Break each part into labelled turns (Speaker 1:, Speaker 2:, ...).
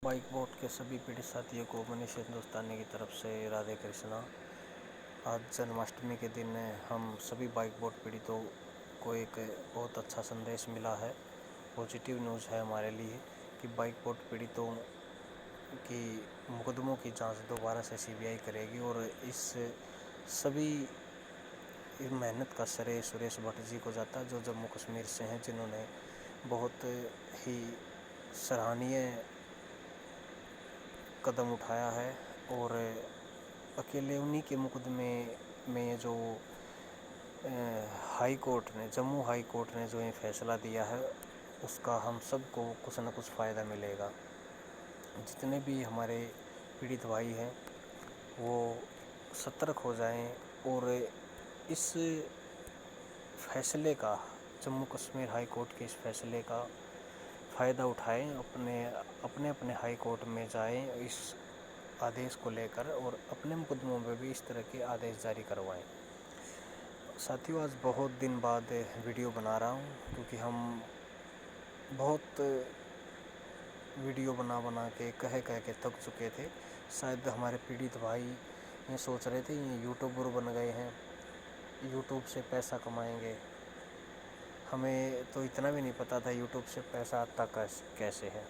Speaker 1: Bike boat के सभी पीड़ित साथियों को मनीष हिंदुस्तानी की तरफ से राधे कृष्णा। आज जन्माष्टमी के दिन हम सभी बाइक बोट पीड़ितों को एक बहुत अच्छा संदेश मिला है। पॉजिटिव न्यूज़ है हमारे लिए कि बाइक बोट पीड़ितों की मुकदमों की जांच दोबारा से सीबीआई करेगी और इस सभी मेहनत का श्रेय सुरेश भट्ट जी को जाता है, जो जम्मू कश्मीर से हैं, जिन्होंने बहुत ही सराहनीय कदम उठाया है। और अकेले उन्हीं के मुकदमे में जो हाई कोर्ट ने, जम्मू हाई कोर्ट ने जो ये फैसला दिया है, उसका हम सबको कुछ न कुछ फ़ायदा मिलेगा। जितने भी हमारे पीड़ित भाई हैं वो सतर्क हो जाएं और इस फैसले का, जम्मू कश्मीर हाई कोर्ट के इस फैसले का फ़ायदा उठाएं, अपने अपने हाई कोर्ट में जाएं इस आदेश को लेकर और अपने मुकदमों में भी इस तरह के आदेश जारी करवाएं। साथियों, आज बहुत दिन बाद वीडियो बना रहा हूं क्योंकि हम बहुत वीडियो बना बना के कह के थक चुके थे। शायद हमारे पीड़ित भाई ये सोच रहे थे ये यूट्यूबर बन गए हैं, यूट्यूब से पैसा कमाएंगे। हमें तो इतना भी नहीं पता था यूट्यूब से पैसा आता कैसे है।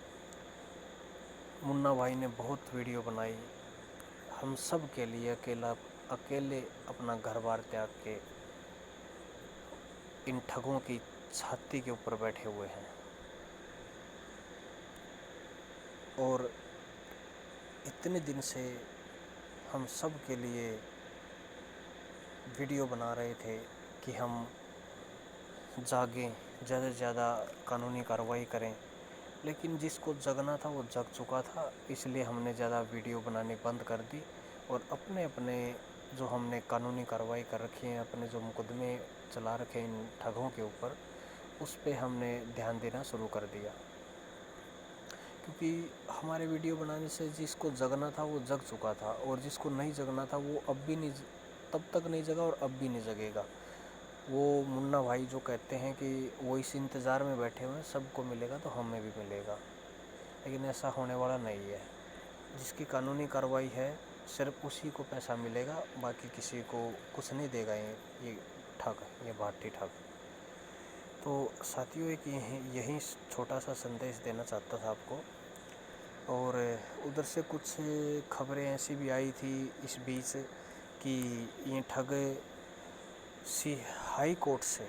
Speaker 1: मुन्ना भाई ने बहुत वीडियो बनाई हम सब के लिए, अकेले अपना घर बार त्याग के इन ठगों की छाती के ऊपर बैठे हुए हैं और इतने दिन से हम सब के लिए वीडियो बना रहे थे कि हम जागें, ज़्यादा से ज़्यादा कानूनी कार्रवाई करें, लेकिन जिसको जगना था वो जग चुका था। इसलिए हमने ज़्यादा वीडियो बनानी बंद कर दी और अपने अपने जो हमने कानूनी कार्रवाई कर रखी है, अपने जो मुकदमे चला रखे हैं इन ठगों के ऊपर, उस पे हमने ध्यान देना शुरू कर दिया। क्योंकि हमारे वीडियो बनाने से जिसको जगना था वो जग चुका था और जिसको नहीं जगना था वो अब भी नहीं, तब तक नहीं जगा और अब भी नहीं जगेगा। वो मुन्ना भाई जो कहते हैं कि वो इस इंतज़ार में बैठे हुए हैं सबको मिलेगा तो हमें भी मिलेगा, लेकिन ऐसा होने वाला नहीं है। जिसकी कानूनी कार्रवाई है सिर्फ उसी को पैसा मिलेगा, बाकी किसी को कुछ नहीं देगा ये ठग, ये भाटी ठग। तो साथियों, एक यही छोटा सा संदेश देना चाहता था आपको। और उधर से कुछ खबरें ऐसी भी आई थी इस बीच कि ये ठग हाई कोर्ट से,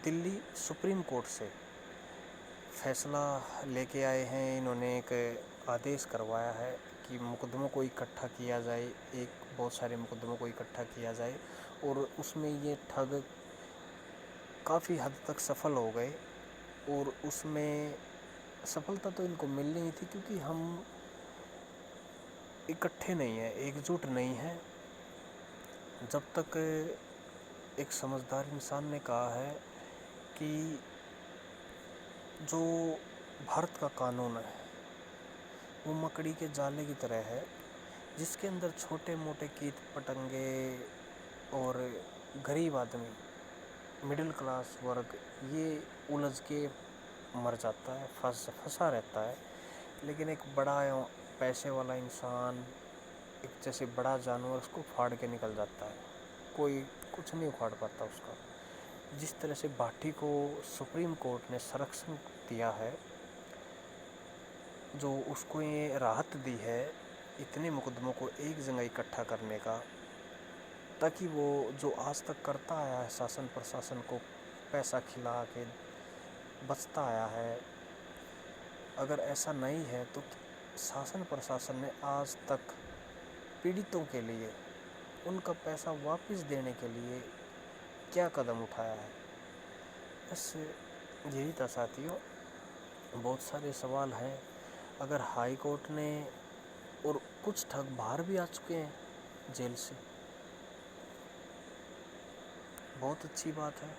Speaker 1: दिल्ली सुप्रीम कोर्ट से फैसला लेके आए हैं। इन्होंने एक आदेश करवाया है कि मुकदमों को इकट्ठा किया जाए, बहुत सारे मुकदमों को इकट्ठा किया जाए और उसमें ये ठग काफ़ी हद तक सफल हो गए। और उसमें सफलता तो इनको मिल नहीं थी क्योंकि हम इकट्ठे नहीं हैं, एकजुट नहीं हैं। जब तक एक समझदार इंसान ने कहा है कि जो भारत का कानून है वो मकड़ी के जाले की तरह है, जिसके अंदर छोटे मोटे कीट पतंगे और गरीब आदमी, मिडिल क्लास वर्ग, ये उलझ के मर जाता है, फंसा रहता है। लेकिन एक बड़ा पैसे वाला इंसान, एक जैसे बड़ा जानवर, उसको फाड़ के निकल जाता है, कोई कुछ नहीं उखाड़ पाता उसका। जिस तरह से भाटी को सुप्रीम कोर्ट ने संरक्षण दिया है, जो उसको ये राहत दी है इतने मुकदमों को एक जगह इकट्ठा करने का, ताकि वो जो आज तक करता आया है शासन प्रशासन को पैसा खिला के बचता आया है, अगर ऐसा नहीं है तो शासन प्रशासन ने आज तक पीड़ितों के लिए उनका पैसा वापस देने के लिए क्या कदम उठाया है। बस यही था साथियों, बहुत सारे सवाल हैं। अगर हाई कोर्ट ने, और कुछ ठग बाहर भी आ चुके हैं जेल से, बहुत अच्छी बात है,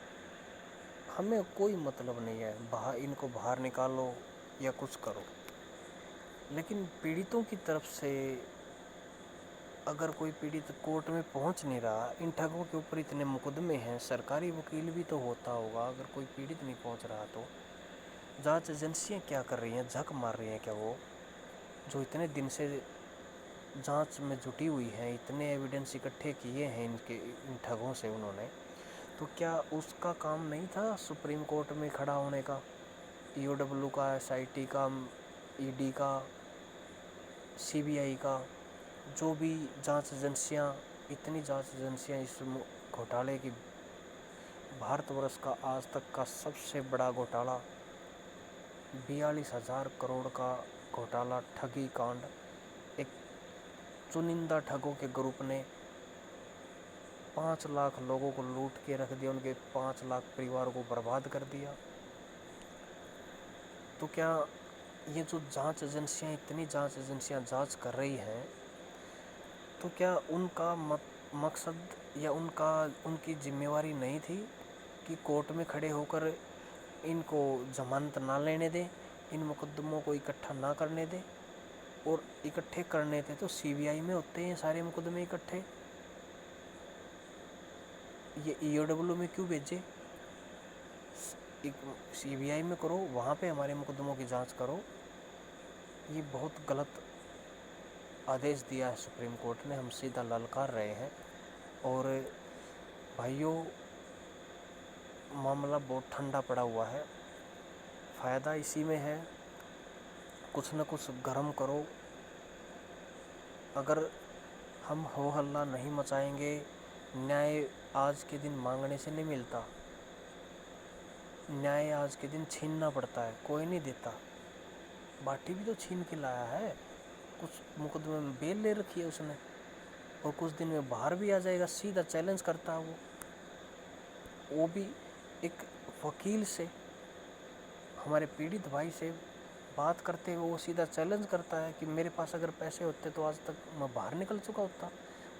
Speaker 1: हमें कोई मतलब नहीं है इनको बाहर निकालो या कुछ करो, लेकिन पीड़ितों की तरफ से अगर कोई पीड़ित कोर्ट में पहुंच नहीं रहा, इन ठगों के ऊपर इतने मुकदमे हैं, सरकारी वकील भी तो होता होगा, अगर कोई पीड़ित नहीं पहुंच रहा तो जांच एजेंसियां क्या कर रही हैं, झक मार रही हैं क्या वो? जो इतने दिन से जांच में जुटी हुई हैं, इतने एविडेंस इकट्ठे किए हैं इन ठगों से उन्होंने, तो क्या उसका काम नहीं था सुप्रीम कोर्ट में खड़ा होने का, ईओडब्ल्यू का, एसआईटी का, ईडी का, सीबीआई का, जो भी जांच एजेंसियां, इतनी जांच एजेंसियां इस घोटाले की, भारतवर्ष का आज तक का सबसे बड़ा घोटाला, 42,000 करोड़ का घोटाला, ठगी कांड, एक चुनिंदा ठगों के ग्रुप ने 5 लाख लोगों को लूट के रख दिया, उनके 5 लाख परिवारों को बर्बाद कर दिया। तो क्या ये जो जांच एजेंसियां, इतनी जांच एजेंसियां जांच कर रही हैं, तो क्या उनका मकसद या उनकी जिम्मेवारी नहीं थी कि कोर्ट में खड़े होकर इनको जमानत ना लेने दें, इन मुकदमों को इकट्ठा ना करने दें, और इकट्ठे करने थे तो सीबीआई में होते हैं सारे मुकदमे इकट्ठे, ये ईओडब्ल्यू में क्यों भेजे? सीबीआई में करो, वहाँ पे हमारे मुकदमों की जांच करो। ये बहुत गलत आदेश दिया है सुप्रीम कोर्ट ने, हम सीधा ललकार रहे हैं। और भाइयों, मामला बहुत ठंडा पड़ा हुआ है, फ़ायदा इसी में है, कुछ न कुछ गरम करो। अगर हम हो हल्ला नहीं मचाएंगे, न्याय आज के दिन मांगने से नहीं मिलता, न्याय आज के दिन छीनना पड़ता है, कोई नहीं देता। बाटी भी तो छीन के लाया है, कुछ मुकदमे में बेल ले रखी है उसने, और कुछ दिन में बाहर भी आ जाएगा, सीधा चैलेंज करता है वो भी एक वकील से, हमारे पीड़ित भाई से बात करते हुए वो सीधा चैलेंज करता है कि मेरे पास अगर पैसे होते तो आज तक मैं बाहर निकल चुका होता।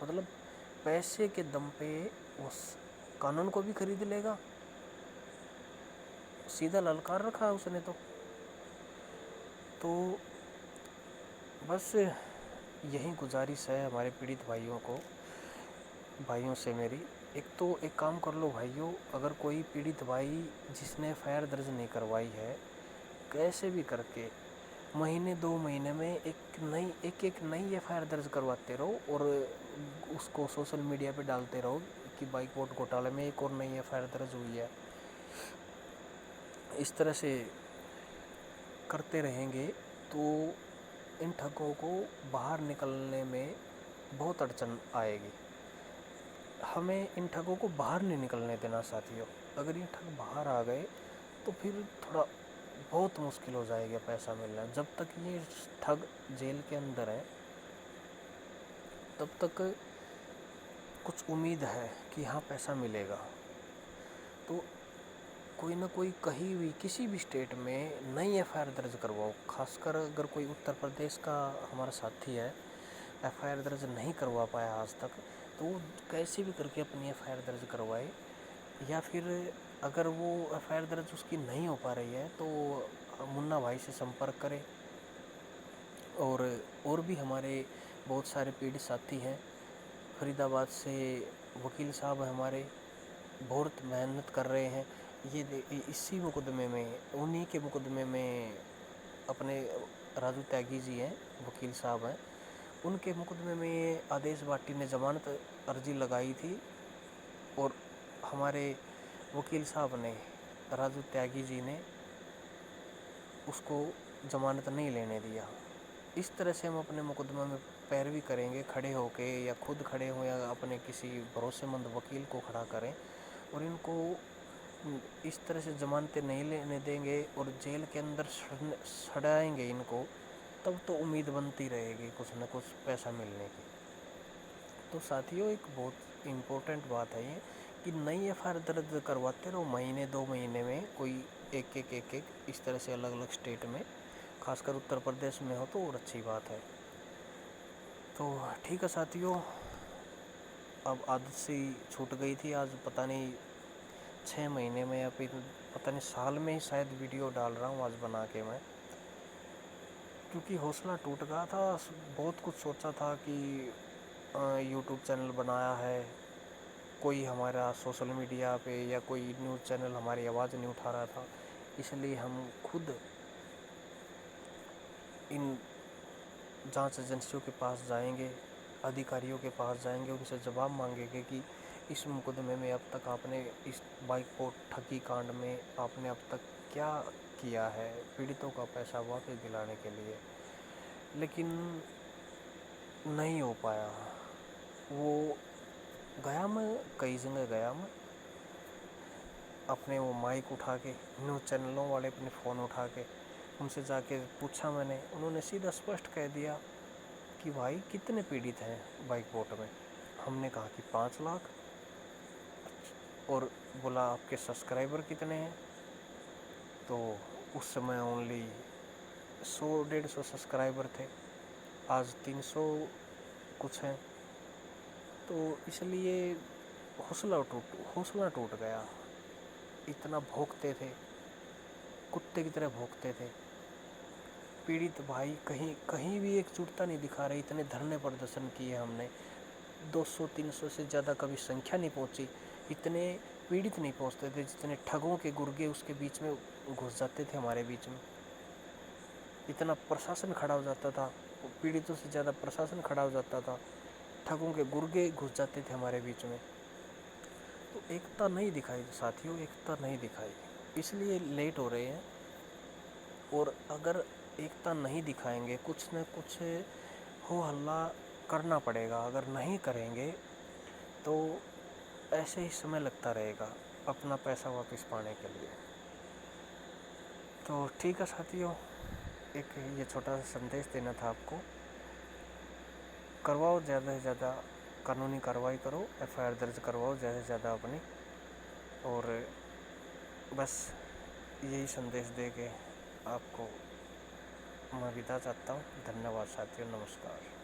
Speaker 1: मतलब पैसे के दम पे उस कानून को भी खरीद लेगा, सीधा ललकार रखा है उसने। तो बस यही गुजारिश है हमारे पीड़ित भाइयों से मेरी, एक काम कर लो भाइयों, अगर कोई पीड़ित भाई जिसने एफआईआर दर्ज नहीं करवाई है, कैसे भी करके महीने 2 महीने में एक नई एफआईआर दर्ज करवाते रहो, और उसको सोशल मीडिया पे डालते रहो कि बाइकबोट घोटाले में एक और नई एफआईआर दर्ज हुई है। इस तरह से करते रहेंगे तो इन ठगों को बाहर निकलने में बहुत अड़चन आएगी। हमें इन ठगों को बाहर नहीं निकलने देना साथियों। अगर ये ठग बाहर आ गए तो फिर थोड़ा बहुत मुश्किल हो जाएगा पैसा मिलना। जब तक ये ठग जेल के अंदर है तब तक कुछ उम्मीद है कि हाँ पैसा मिलेगा। तो कोई ना कोई कहीं भी किसी भी स्टेट में नई एफआईआर दर्ज करवाओ। खासकर अगर कोई उत्तर प्रदेश का हमारा साथी है, एफआईआर दर्ज नहीं करवा पाया आज तक, तो वो कैसे भी करके अपनी एफआईआर दर्ज करवाए। या फिर अगर वो एफआईआर दर्ज उसकी नहीं हो पा रही है तो मुन्ना भाई से संपर्क करें। और भी हमारे बहुत सारे पीड़ित साथी हैं। फरीदाबाद से वकील साहब हमारे बहुत मेहनत कर रहे हैं। ये इसी मुकदमे में, उन्हीं के मुकदमे में अपने राजू त्यागी जी हैं, वकील साहब हैं, उनके मुकदमे में आदेश बाटी ने ज़मानत अर्जी लगाई थी और हमारे वकील साहब ने, राजू त्यागी जी ने उसको ज़मानत नहीं लेने दिया। इस तरह से हम अपने मुकदमे में पैरवी करेंगे, खड़े होके, या खुद खड़े हों या अपने किसी भरोसेमंद वकील को खड़ा करें, और इनको इस तरह से ज़मानतें नहीं लेने देंगे और जेल के अंदर सड़ाएंगे इनको, तब तो उम्मीद बनती रहेगी कुछ न कुछ पैसा मिलने की। तो साथियों, एक बहुत इम्पोर्टेंट बात है ये कि नई एफआईआर दर्ज करवाते रहो महीने 2 महीने में, कोई एक इस तरह से अलग अलग स्टेट में, खासकर उत्तर प्रदेश में हो तो और अच्छी बात है। तो ठीक है साथियों, अब आदत से छूट गई थी, आज पता नहीं 6 महीने में या फिर पता नहीं साल में ही शायद वीडियो डाल रहा हूँ आज बना के मैं, क्योंकि हौसला टूट गया था। बहुत कुछ सोचा था कि यूट्यूब चैनल बनाया है, कोई हमारा सोशल मीडिया पे या कोई न्यूज़ चैनल हमारी आवाज़ नहीं उठा रहा था, इसलिए हम खुद इन जांच एजेंसियों के पास जाएंगे, अधिकारियों के पास जाएंगे, उनसे जवाब मांगेंगे कि इस मुकदमे में अब तक आपने इस बाइक पोर्ट ठगी कांड में आपने अब तक क्या किया है पीड़ितों का पैसा वापस दिलाने के लिए। लेकिन नहीं हो पाया। वो गया, मैं कई जगह गया, मैं अपने वो माइक उठा के, न्यूज़ चैनलों वाले अपने फ़ोन उठा के उनसे जाके पूछा मैंने, उन्होंने सीधा स्पष्ट कह दिया कि भाई कितने पीड़ित हैं बाइक पोर्ट में। हमने कहा कि 5 लाख, और बोला आपके सब्सक्राइबर कितने हैं, तो उस समय ओनली 100-150 सब्सक्राइबर थे, आज 300 कुछ हैं। तो इसलिए हौसला टूट गया। इतना भौंकते थे, कुत्ते की तरह भौंकते थे। पीड़ित भाई कहीं भी एकजुटता नहीं दिखा रहे। इतने धरने प्रदर्शन किए हमने, 200-300 से ज़्यादा कभी संख्या नहीं पहुंची। इतने पीड़ित नहीं पहुंचते थे जितने ठगों के गुर्गे उसके बीच में घुस जाते थे हमारे बीच में। इतना प्रशासन खड़ा हो जाता था, पीड़ितों से ज़्यादा प्रशासन खड़ा हो जाता था, ठगों के गुर्गे घुस जाते थे हमारे बीच में। तो एकता नहीं दिखाई साथियों, एकता नहीं दिखाई, इसलिए लेट हो रहे हैं। और अगर एकता नहीं दिखाएंगे, कुछ न कुछ हो हल्ला करना पड़ेगा। अगर नहीं करेंगे तो ऐसे ही समय लगता रहेगा अपना पैसा वापस पाने के लिए। तो ठीक है साथियों, एक ये छोटा सा संदेश देना था आपको। करवाओ ज़्यादा से ज़्यादा कानूनी कार्रवाई करो, FIR दर्ज करवाओ ज़्यादा से ज़्यादा अपनी। और बस यही संदेश दे के आपको मैं विदा चाहता हूँ। धन्यवाद साथियों, नमस्कार।